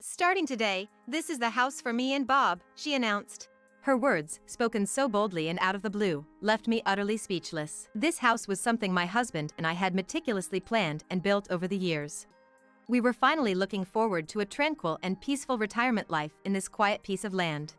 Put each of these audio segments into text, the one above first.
Starting today, this is the house for me and Bob, she announced. Her words, spoken so boldly and out of the blue, left me utterly speechless. This house was something my husband and I had meticulously planned and built over the years. We were finally looking forward to a tranquil and peaceful retirement life in this quiet piece of land.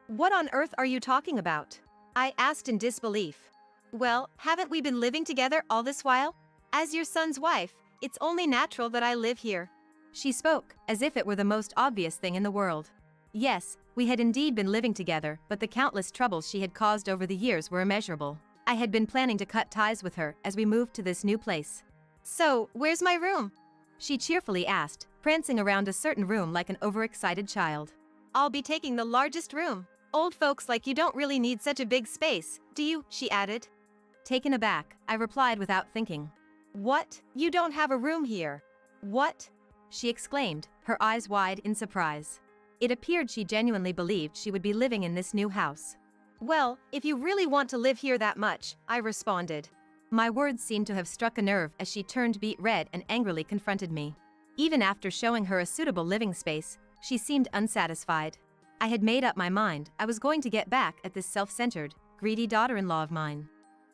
What on earth are you talking about? I asked in disbelief. Well, haven't we been living together all this while? As your son's wife, it's only natural that I live here. She spoke, as if it were the most obvious thing in the world. Yes, we had indeed been living together, but the countless troubles she had caused over the years were immeasurable. I had been planning to cut ties with her as we moved to this new place. So, where's my room? She cheerfully asked, prancing around a certain room like an overexcited child. I'll be taking the largest room. Old folks like you don't really need such a big space, do you? She added. Taken aback, I replied without thinking. What? You don't have a room here? What? She exclaimed, her eyes wide in surprise. It appeared she genuinely believed she would be living in this new house. Well, if you really want to live here that much, I responded. My words seemed to have struck a nerve as she turned beet red and angrily confronted me. Even after showing her a suitable living space, she seemed unsatisfied. I had made up my mind I was going to get back at this self-centered, greedy daughter-in-law of mine.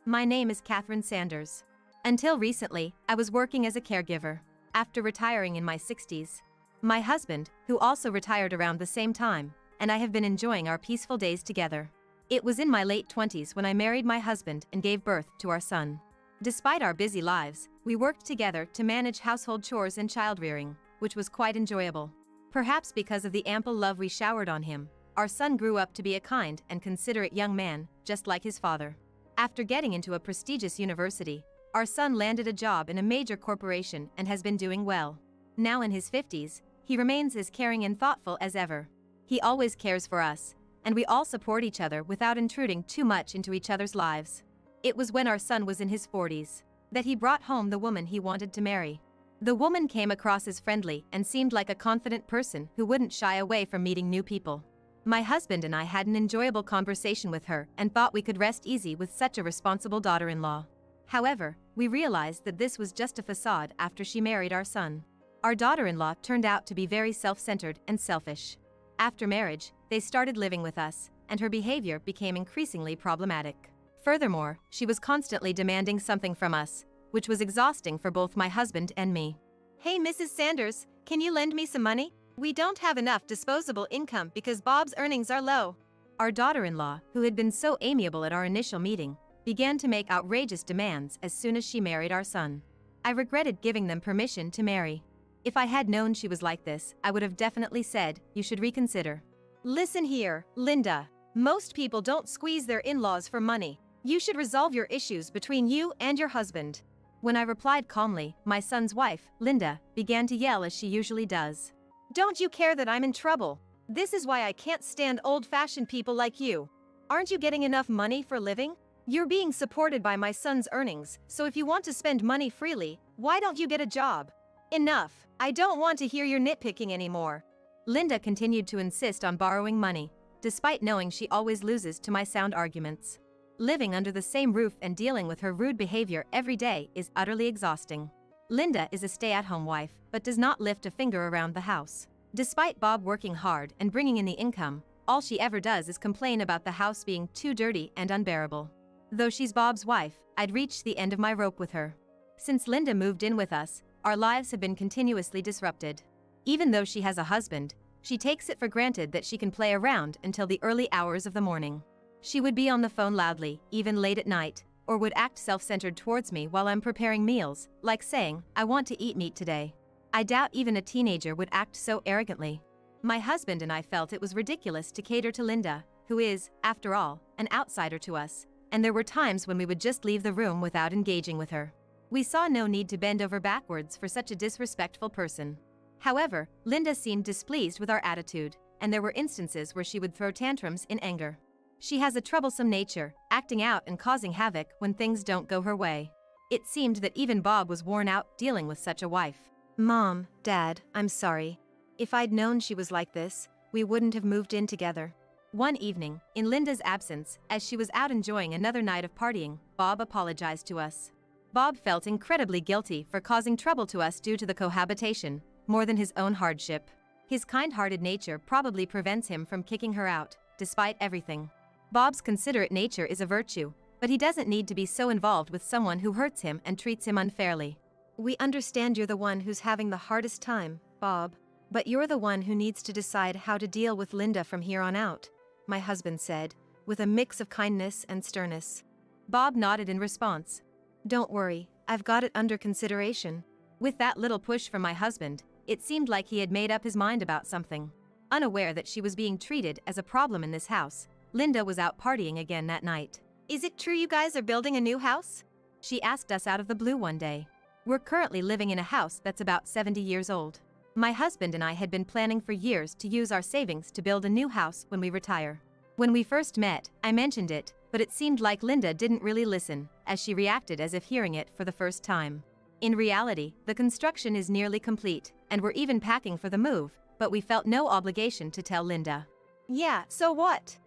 My name is Catherine Sanders. Until recently, I was working as a caregiver. After retiring in my 60s, my husband, who also retired around the same time, and I have been enjoying our peaceful days together. It was in my late 20s when I married my husband and gave birth to our son. Despite our busy lives, we worked together to manage household chores and child-rearing, which was quite enjoyable. Perhaps because of the ample love we showered on him, our son grew up to be a kind and considerate young man, just like his father. After getting into a prestigious university, our son landed a job in a major corporation and has been doing well. Now in his 50s, he remains as caring and thoughtful as ever. He always cares for us, and we all support each other without intruding too much into each other's lives. It was when our son was in his 40s that he brought home the woman he wanted to marry. The woman came across as friendly and seemed like a confident person who wouldn't shy away from meeting new people. My husband and I had an enjoyable conversation with her and thought we could rest easy with such a responsible daughter-in-law. However, we realized that this was just a facade after she married our son. Our daughter-in-law turned out to be very self-centered and selfish. After marriage, they started living with us, and her behavior became increasingly problematic. Furthermore, she was constantly demanding something from us, which was exhausting for both my husband and me. Hey Mrs. Sanders, can you lend me some money? We don't have enough disposable income because Bob's earnings are low. Our daughter-in-law, who had been so amiable at our initial meeting, began to make outrageous demands as soon as she married our son. I regretted giving them permission to marry. If I had known she was like this, I would have definitely said, you should reconsider. Listen here, Linda. Most people don't squeeze their in-laws for money. You should resolve your issues between you and your husband. When I replied calmly, my son's wife, Linda, began to yell as she usually does. Don't you care that I'm in trouble? This is why I can't stand old-fashioned people like you. Aren't you getting enough money for living? You're being supported by my son's earnings, so if you want to spend money freely, why don't you get a job? Enough. I don't want to hear your nitpicking anymore. Linda continued to insist on borrowing money, despite knowing she always loses to my sound arguments. Living under the same roof and dealing with her rude behavior every day is utterly exhausting. Linda is a stay-at-home wife, but does not lift a finger around the house. Despite Bob working hard and bringing in the income, all she ever does is complain about the house being too dirty and unbearable. Though she's Bob's wife, I'd reached the end of my rope with her. Since Linda moved in with us, our lives have been continuously disrupted. Even though she has a husband, she takes it for granted that she can play around until the early hours of the morning. She would be on the phone loudly, even late at night, or would act self-centered towards me while I'm preparing meals, like saying, I want to eat meat today. I doubt even a teenager would act so arrogantly. My husband and I felt it was ridiculous to cater to Linda, who is, after all, an outsider to us, and there were times when we would just leave the room without engaging with her. We saw no need to bend over backwards for such a disrespectful person. However, Linda seemed displeased with our attitude, and there were instances where she would throw tantrums in anger. She has a troublesome nature, acting out and causing havoc when things don't go her way. It seemed that even Bob was worn out dealing with such a wife. Mom, Dad, I'm sorry. If I'd known she was like this, we wouldn't have moved in together. One evening, in Linda's absence, as she was out enjoying another night of partying, Bob apologized to us. Bob felt incredibly guilty for causing trouble to us due to the cohabitation, more than his own hardship. His kind-hearted nature probably prevents him from kicking her out, despite everything. Bob's considerate nature is a virtue, but he doesn't need to be so involved with someone who hurts him and treats him unfairly. We understand you're the one who's having the hardest time, Bob. But you're the one who needs to decide how to deal with Linda from here on out, my husband said, with a mix of kindness and sternness. Bob nodded in response. Don't worry, I've got it under consideration. With that little push from my husband, it seemed like he had made up his mind about something. Unaware that she was being treated as a problem in this house, Linda was out partying again that night. Is it true you guys are building a new house? She asked us out of the blue one day. We're currently living in a house that's about 70 years old. My husband and I had been planning for years to use our savings to build a new house when we retire. When we first met, I mentioned it, but it seemed like Linda didn't really listen, as she reacted as if hearing it for the first time. In reality, the construction is nearly complete, and we're even packing for the move, but we felt no obligation to tell Linda. Yeah, so what?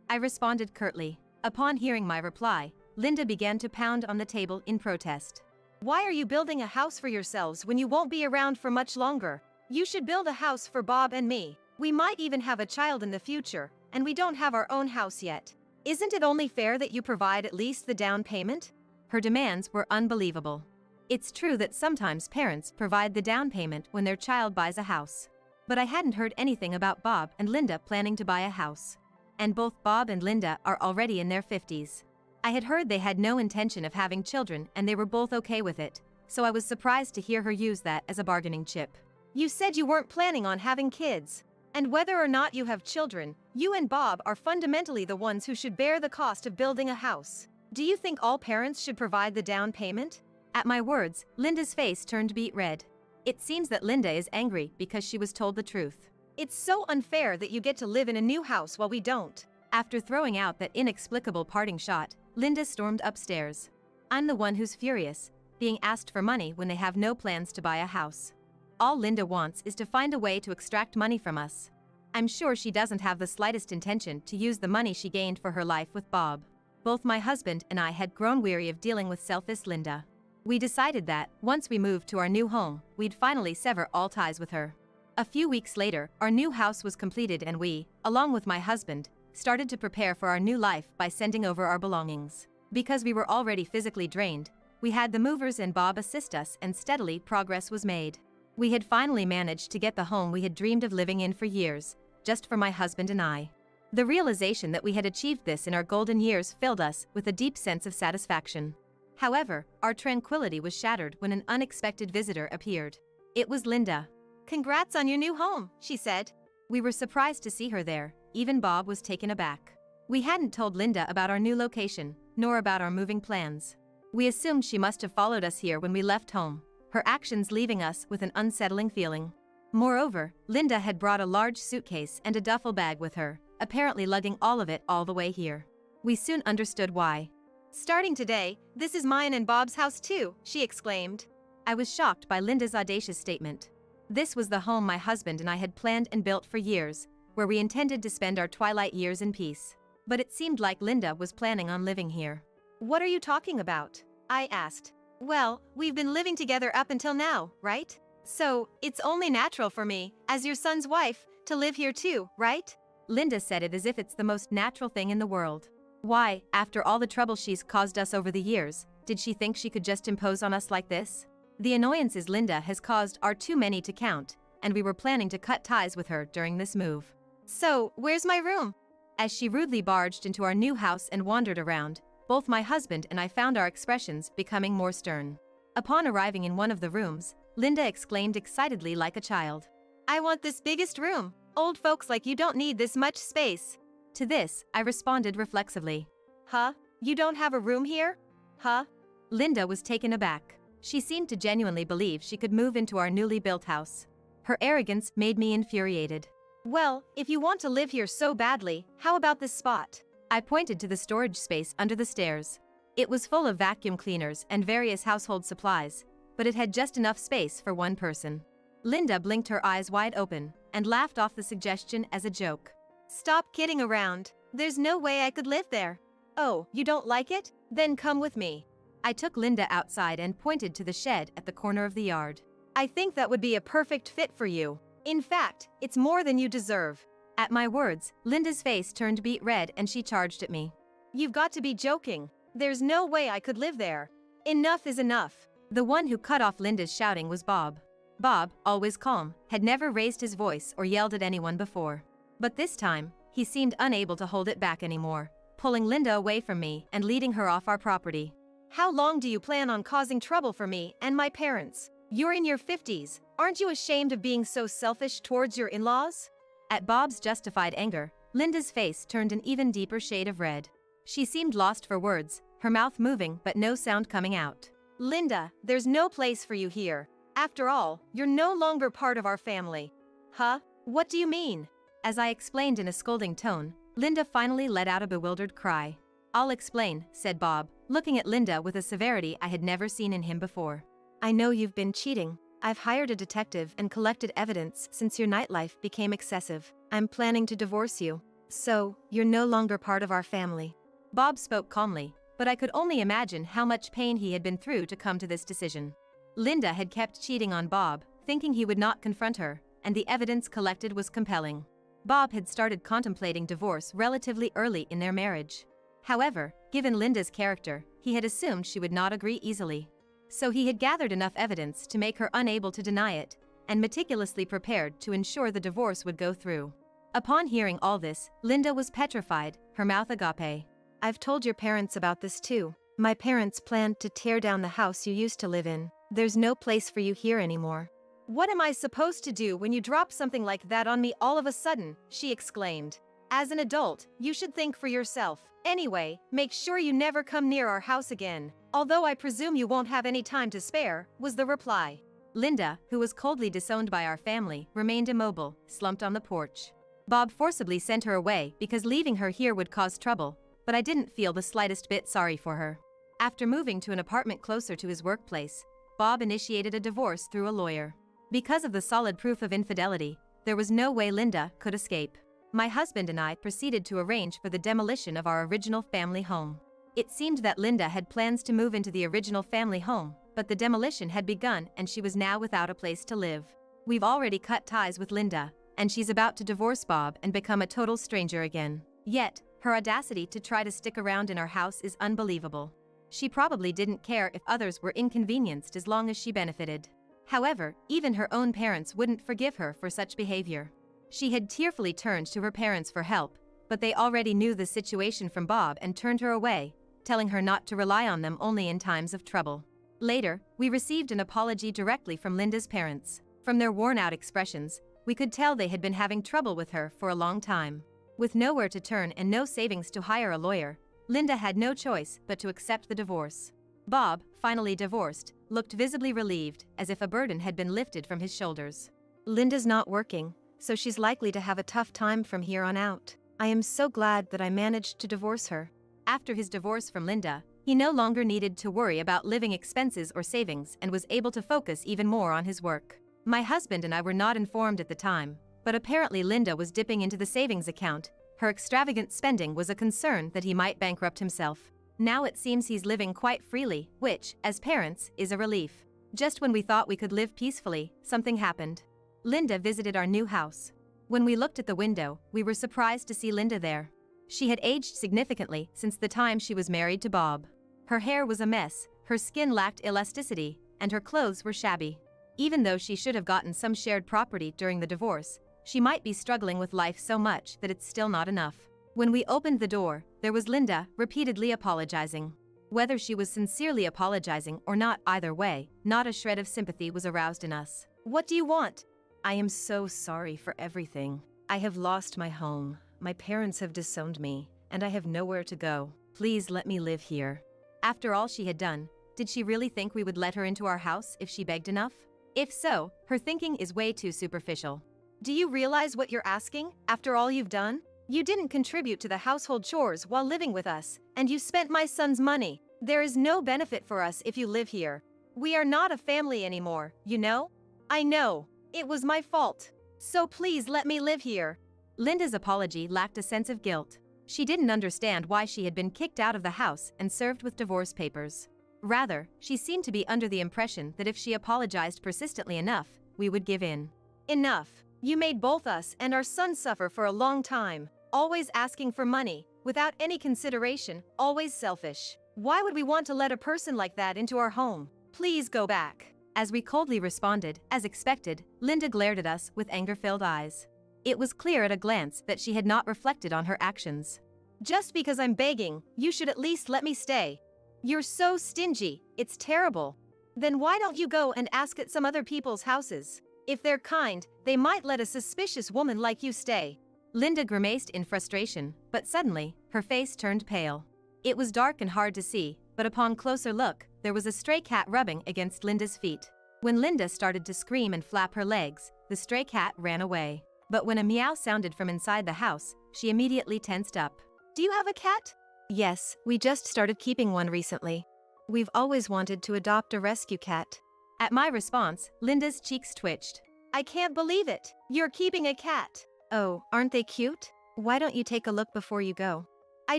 I responded curtly. Upon hearing my reply, Linda began to pound on the table in protest. Why are you building a house for yourselves when you won't be around for much longer? You should build a house for Bob and me. We might even have a child in the future, and we don't have our own house yet. Isn't it only fair that you provide at least the down payment? Her demands were unbelievable. It's true that sometimes parents provide the down payment when their child buys a house. But I hadn't heard anything about Bob and Linda planning to buy a house. And both Bob and Linda are already in their 50s. I had heard they had no intention of having children and they were both okay with it, so I was surprised to hear her use that as a bargaining chip. You said you weren't planning on having kids. And whether or not you have children, you and Bob are fundamentally the ones who should bear the cost of building a house. Do you think all parents should provide the down payment? At my words, Linda's face turned beet red. It seems that Linda is angry because she was told the truth. It's so unfair that you get to live in a new house while we don't. After throwing out that inexplicable parting shot, Linda stormed upstairs. I'm the one who's furious, being asked for money when they have no plans to buy a house. All Linda wants is to find a way to extract money from us. I'm sure she doesn't have the slightest intention to use the money she gained for her life with Bob. Both my husband and I had grown weary of dealing with selfish Linda. We decided that, once we moved to our new home, we'd finally sever all ties with her. A few weeks later, our new house was completed and we, along with my husband, started to prepare for our new life by sending over our belongings. Because we were already physically drained, we had the movers and Bob assist us and steadily progress was made. We had finally managed to get the home we had dreamed of living in for years, just for my husband and I. The realization that we had achieved this in our golden years filled us with a deep sense of satisfaction. However, our tranquility was shattered when an unexpected visitor appeared. It was Linda. Congrats on your new home, she said. We were surprised to see her there, even Bob was taken aback. We hadn't told Linda about our new location, nor about our moving plans. We assumed she must have followed us here when we left home, her actions leaving us with an unsettling feeling. Moreover, Linda had brought a large suitcase and a duffel bag with her, apparently lugging all of it all the way here. We soon understood why. Starting today, this is mine and Bob's house too, she exclaimed. I was shocked by Linda's audacious statement. This was the home my husband and I had planned and built for years, where we intended to spend our twilight years in peace. But it seemed like Linda was planning on living here. What are you talking about? I asked. Well, we've been living together up until now, right? So, it's only natural for me, as your son's wife, to live here too, right? Linda said it as if it's the most natural thing in the world. Why, after all the trouble she's caused us over the years, did she think she could just impose on us like this? The annoyances Linda has caused are too many to count, and we were planning to cut ties with her during this move. So, where's my room? As she rudely barged into our new house and wandered around, both my husband and I found our expressions becoming more stern. Upon arriving in one of the rooms, Linda exclaimed excitedly like a child. I want this biggest room. Old folks like you don't need this much space. To this, I responded reflexively. Huh? You don't have a room here? Huh? Linda was taken aback. She seemed to genuinely believe she could move into our newly built house. Her arrogance made me infuriated. Well, if you want to live here so badly, how about this spot? I pointed to the storage space under the stairs. It was full of vacuum cleaners and various household supplies, but it had just enough space for one person. Linda blinked her eyes wide open and laughed off the suggestion as a joke. Stop kidding around. There's no way I could live there. Oh, you don't like it? Then come with me. I took Linda outside and pointed to the shed at the corner of the yard. I think that would be a perfect fit for you. In fact, it's more than you deserve. At my words, Linda's face turned beet red and she charged at me. You've got to be joking. There's no way I could live there. Enough is enough. The one who cut off Linda's shouting was Bob. Bob, always calm, had never raised his voice or yelled at anyone before. But this time, he seemed unable to hold it back anymore, pulling Linda away from me and leading her off our property. How long do you plan on causing trouble for me and my parents? You're in your 50s. Aren't you ashamed of being so selfish towards your in-laws? At Bob's justified anger, Linda's face turned an even deeper shade of red. She seemed lost for words, her mouth moving but no sound coming out. Linda, there's no place for you here. After all, you're no longer part of our family. Huh? What do you mean? As I explained in a scolding tone, Linda finally let out a bewildered cry. I'll explain, said Bob, looking at Linda with a severity I had never seen in him before. I know you've been cheating. I've hired a detective and collected evidence since your nightlife became excessive. I'm planning to divorce you. So, you're no longer part of our family. Bob spoke calmly, but I could only imagine how much pain he had been through to come to this decision. Linda had kept cheating on Bob, thinking he would not confront her, and the evidence collected was compelling. Bob had started contemplating divorce relatively early in their marriage. However, given Linda's character, he had assumed she would not agree easily. So he had gathered enough evidence to make her unable to deny it, and meticulously prepared to ensure the divorce would go through. Upon hearing all this, Linda was petrified, her mouth agape. I've told your parents about this too. My parents planned to tear down the house you used to live in. There's no place for you here anymore. What am I supposed to do when you drop something like that on me all of a sudden? She exclaimed. As an adult, you should think for yourself. Anyway, make sure you never come near our house again. Although I presume you won't have any time to spare, was the reply. Linda, who was coldly disowned by our family, remained immobile, slumped on the porch. Bob forcibly sent her away because leaving her here would cause trouble, but I didn't feel the slightest bit sorry for her. After moving to an apartment closer to his workplace, Bob initiated a divorce through a lawyer. Because of the solid proof of infidelity, there was no way Linda could escape. My husband and I proceeded to arrange for the demolition of our original family home. It seemed that Linda had plans to move into the original family home, but the demolition had begun and she was now without a place to live. We've already cut ties with Linda, and she's about to divorce Bob and become a total stranger again. Yet, her audacity to try to stick around in our house is unbelievable. She probably didn't care if others were inconvenienced as long as she benefited. However, even her own parents wouldn't forgive her for such behavior. She had tearfully turned to her parents for help, but they already knew the situation from Bob and turned her away, telling her not to rely on them only in times of trouble. Later, we received an apology directly from Linda's parents. From their worn-out expressions, we could tell they had been having trouble with her for a long time. With nowhere to turn and no savings to hire a lawyer, Linda had no choice but to accept the divorce. Bob, finally divorced, looked visibly relieved, as if a burden had been lifted from his shoulders. Linda's not working, so she's likely to have a tough time from here on out. I am so glad that I managed to divorce her. After his divorce from Linda, he no longer needed to worry about living expenses or savings and was able to focus even more on his work. My husband and I were not informed at the time, but apparently Linda was dipping into the savings account. Her extravagant spending was a concern that he might bankrupt himself. Now it seems he's living quite freely, which, as parents, is a relief. Just when we thought we could live peacefully, something happened. Linda visited our new house. When we looked at the window, we were surprised to see Linda there. She had aged significantly since the time she was married to Bob. Her hair was a mess, her skin lacked elasticity, and her clothes were shabby. Even though she should have gotten some shared property during the divorce, she might be struggling with life so much that it's still not enough. When we opened the door, there was Linda, repeatedly apologizing. Whether she was sincerely apologizing or not, either way, not a shred of sympathy was aroused in us. What do you want? I am so sorry for everything. I have lost my home, my parents have disowned me, and I have nowhere to go. Please let me live here. After all she had done, did she really think we would let her into our house if she begged enough? If so, her thinking is way too superficial. Do you realize what you're asking, after all you've done? You didn't contribute to the household chores while living with us, and you spent my son's money. There is no benefit for us if you live here. We are not a family anymore, you know? I know. It was my fault. So please let me live here. Linda's apology lacked a sense of guilt. She didn't understand why she had been kicked out of the house and served with divorce papers. Rather, she seemed to be under the impression that if she apologized persistently enough, we would give in. Enough. You made both us and our son suffer for a long time, always asking for money, without any consideration, always selfish. Why would we want to let a person like that into our home? Please go back." As we coldly responded, as expected, Linda glared at us with anger-filled eyes. It was clear at a glance that she had not reflected on her actions. "Just because I'm begging, you should at least let me stay. You're so stingy, it's terrible. Then why don't you go and ask at some other people's houses? If they're kind, they might let a suspicious woman like you stay." Linda grimaced in frustration, but suddenly, her face turned pale. It was dark and hard to see, but upon closer look, there was a stray cat rubbing against Linda's feet. When Linda started to scream and flap her legs, the stray cat ran away. But when a meow sounded from inside the house, she immediately tensed up. "Do you have a cat?" "Yes, we just started keeping one recently. We've always wanted to adopt a rescue cat." At my response, Linda's cheeks twitched. "I can't believe it! You're keeping a cat!" "Oh, aren't they cute? Why don't you take a look before you go?" "I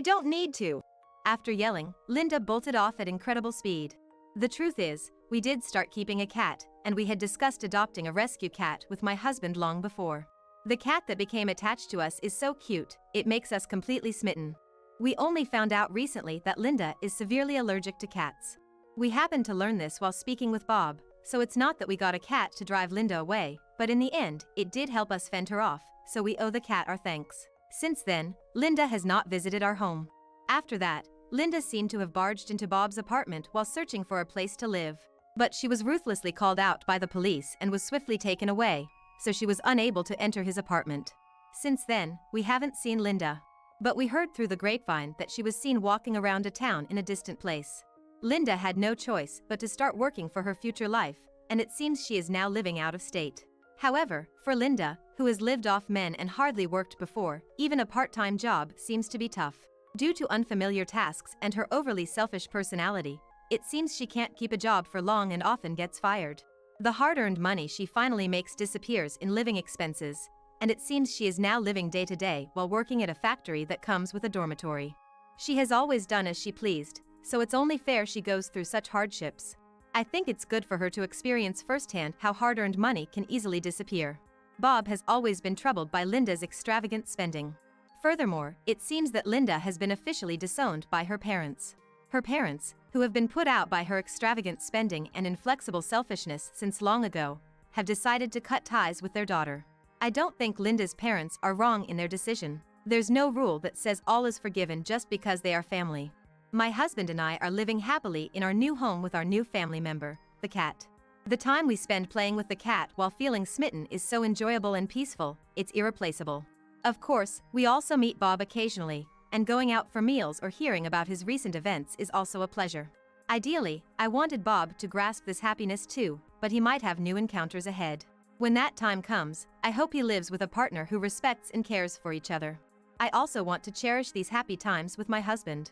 don't need to." After yelling, Linda bolted off at incredible speed. The truth is, we did start keeping a cat, and we had discussed adopting a rescue cat with my husband long before. The cat that became attached to us is so cute, it makes us completely smitten. We only found out recently that Linda is severely allergic to cats. We happened to learn this while speaking with Bob, so it's not that we got a cat to drive Linda away, but in the end, it did help us fend her off, so we owe the cat our thanks. Since then, Linda has not visited our home. After that, Linda seemed to have barged into Bob's apartment while searching for a place to live. But she was ruthlessly called out by the police and was swiftly taken away, so she was unable to enter his apartment. Since then, we haven't seen Linda. But we heard through the grapevine that she was seen walking around a town in a distant place. Linda had no choice but to start working for her future life, and it seems she is now living out of state. However, for Linda, who has lived off men and hardly worked before, even a part-time job seems to be tough. Due to unfamiliar tasks and her overly selfish personality, it seems she can't keep a job for long and often gets fired. The hard-earned money she finally makes disappears in living expenses, and it seems she is now living day to day while working at a factory that comes with a dormitory. She has always done as she pleased, so it's only fair she goes through such hardships. I think it's good for her to experience firsthand how hard-earned money can easily disappear. Bob has always been troubled by Linda's extravagant spending. Furthermore, it seems that Linda has been officially disowned by her parents. Her parents, who have been put out by her extravagant spending and inflexible selfishness since long ago, have decided to cut ties with their daughter. I don't think Linda's parents are wrong in their decision. There's no rule that says all is forgiven just because they are family. My husband and I are living happily in our new home with our new family member, the cat. The time we spend playing with the cat while feeling smitten is so enjoyable and peaceful, it's irreplaceable. Of course, we also meet Bob occasionally, and going out for meals or hearing about his recent events is also a pleasure. Ideally, I wanted Bob to grasp this happiness too, but he might have new encounters ahead. When that time comes, I hope he lives with a partner who respects and cares for each other. I also want to cherish these happy times with my husband.